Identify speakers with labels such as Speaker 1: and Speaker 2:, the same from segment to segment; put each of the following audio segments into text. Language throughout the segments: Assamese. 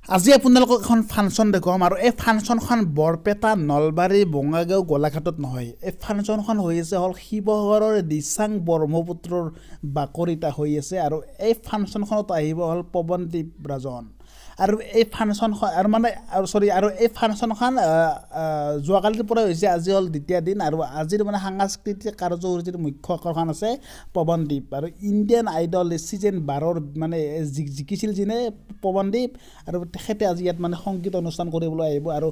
Speaker 1: আজি আপোনালোকক এখন ফাংচন দেখুৱাম আৰু এই ফাংচনখন বৰপেটা নলবাৰী বঙাইগাঁও গোলাঘাটত নহয়। এই ফাংচনখন হৈ আছে হ'ল শিৱসাগৰৰ দিচাং ব্ৰহ্মপুত্ৰৰ বাকৰিতা হৈ আছে আৰু এই ফাংচনখনত আহিব হ'ল পৱনদ্বীপ ৰাজন আৰু এই ফাংচনখন আৰু এই ফাংচনখন যোৱাকালিৰ পৰা হৈছে, আজি হ'ল দ্বিতীয় দিন আৰু আজিৰ মানে সাংস্কৃতিক কাৰ্যসূচীৰ মুখ্য আকৰ্ষণ আছে পৱনদ্বীপ আৰু ইণ্ডিয়ান আইডল ছিজন 12ৰ মানে জিকিছিল যিনে পৱনদ্বীপ আৰু তেখেতে আজি ইয়াত মানে সংগীত অনুষ্ঠান কৰিবলৈ আহিব আৰু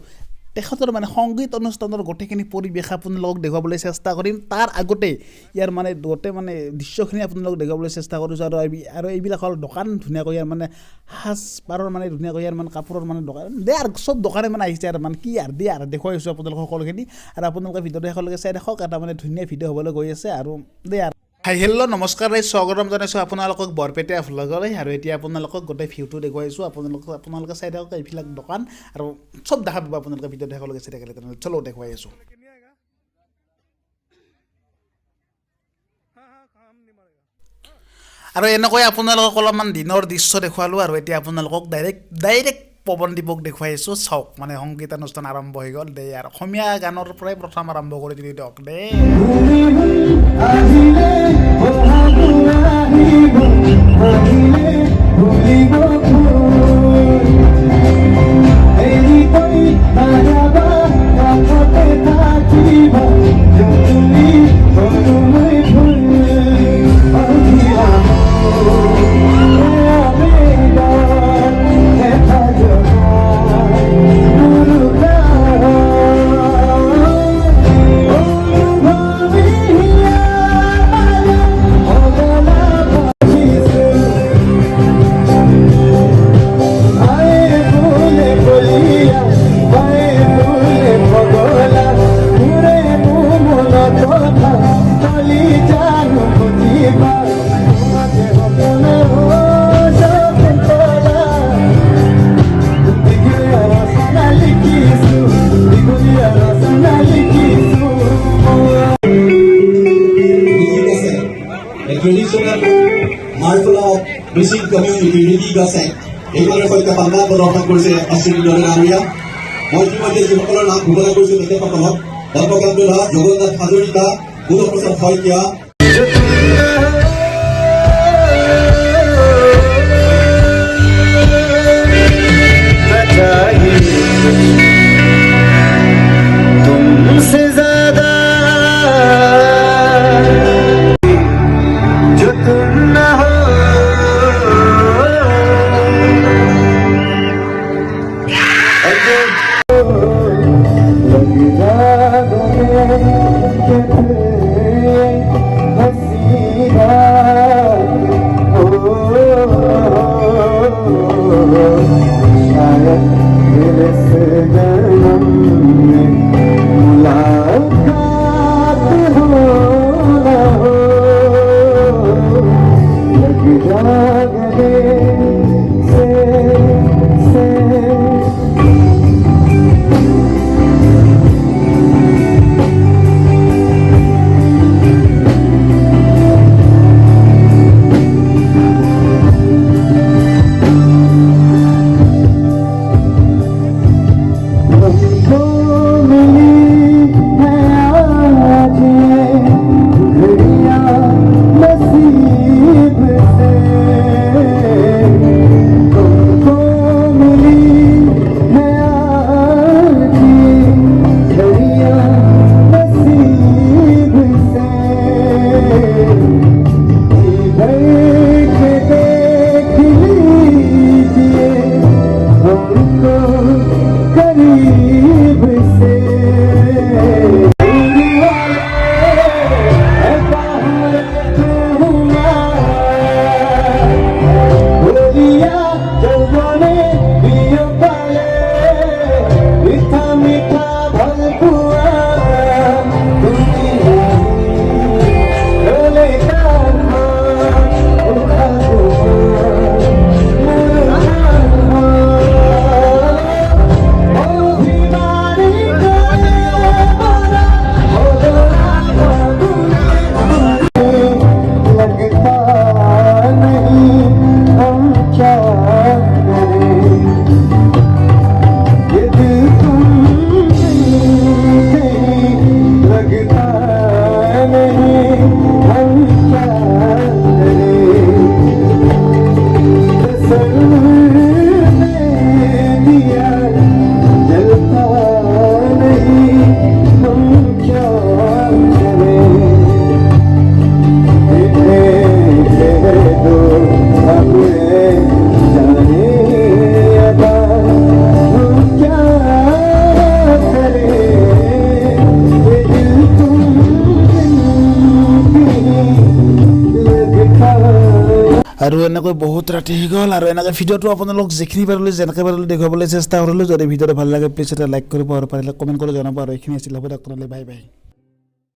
Speaker 1: তেখেতৰ মানে সংগীত অনুষ্ঠানৰ গোটেইখিনি পৰিৱেশ আপোনালোকক দেখুৱাবলৈ চেষ্টা কৰিম। তাৰ আগতে ইয়াৰ মানে গোটেই মানে দৃশ্যখিনি আপোনালোকক দেখুৱাবলৈ চেষ্টা কৰিছোঁ আৰু এইবিলাক হ'ল দোকান ধুনীয়াকৈ ইয়াৰ মানে সাজ পাৰৰ মানে ধুনীয়াকৈ ইয়াৰ মানে কাপোৰৰ মানে দোকান আৰু চব দোকানে মানে আহিছে আৰু মানে কি আৰু আৰু দেখুৱাইছোঁ আপোনালোকক সকলোখিনি আৰু আপোনালোকে ভিডিঅ'টো শেষলৈকে চাই দেখক। এটা মানে ধুনীয়া ভিডিঅ' হ'বলৈ গৈ আছে আৰু আৰু হাই হেল্ল' নমস্কাৰ, স্বাগতম জনাইছোঁ আপোনালোকক বৰপেটা ভ্লগলৈ আৰু এতিয়া আপোনালোকক গোটেই ভিউটো দেখুৱাইছোঁ। আপোনালোকে চাই থাকক এইবিলাক দোকান আৰু চব দেখা পাব আপোনালোকে ভিডিঅ'টো শেষলৈকে চাই থাকিলে। তেনেহ'লে চলো দেখুৱাই আছোঁ। আৰু এনেকৈ আপোনালোকক অলপমান দিনৰ দৃশ্য দেখুৱালোঁ আৰু এতিয়া আপোনালোকক ডাইৰেক্ট পৱনদ্বীপক দেখুৱাই আছোঁ। চাওক মানে সংগীতানুষ্ঠান আৰম্ভ হৈ গ'ল দেই আৰু অসমীয়া গানৰ পৰাই প্ৰথম আৰম্ভ কৰি দিলোঁ দিয়ক দেই।
Speaker 2: Traditional martial art music community Ridi Gasek এইবাৰৰ সৈতে সংবাদ প্ৰদৰ্শন কৰিছে অশ্বিনী দলেনাৰীয়া। মই ইতিমধ্যে যিসকলৰ নাম ঘোষণা কৰিছোঁ তেখেতসকলক ধৰ্মকান্তলা, জগন্নাথ হাজৰিকা, গুণপ্ৰসাদ শইকীয়া,
Speaker 1: আৰু এনেকৈ বহুত ৰাতি হৈ গ'ল আৰু এনেকৈ ভিডিঅ'টো আপোনালোক যিখিনি পাৰিলোঁ যেনেকৈ পাৰিলোঁ দেখুৱাবলৈ চেষ্টা কৰিলোঁ যদি ভিডিঅ'টো ভাল লাগে প্লিজ এটা লাইক কৰিব আৰু পাৰিলে কমেণ্ট কৰি জনাব আৰু এইখিনি আছিল হ'ব দিয়ক বাই বাই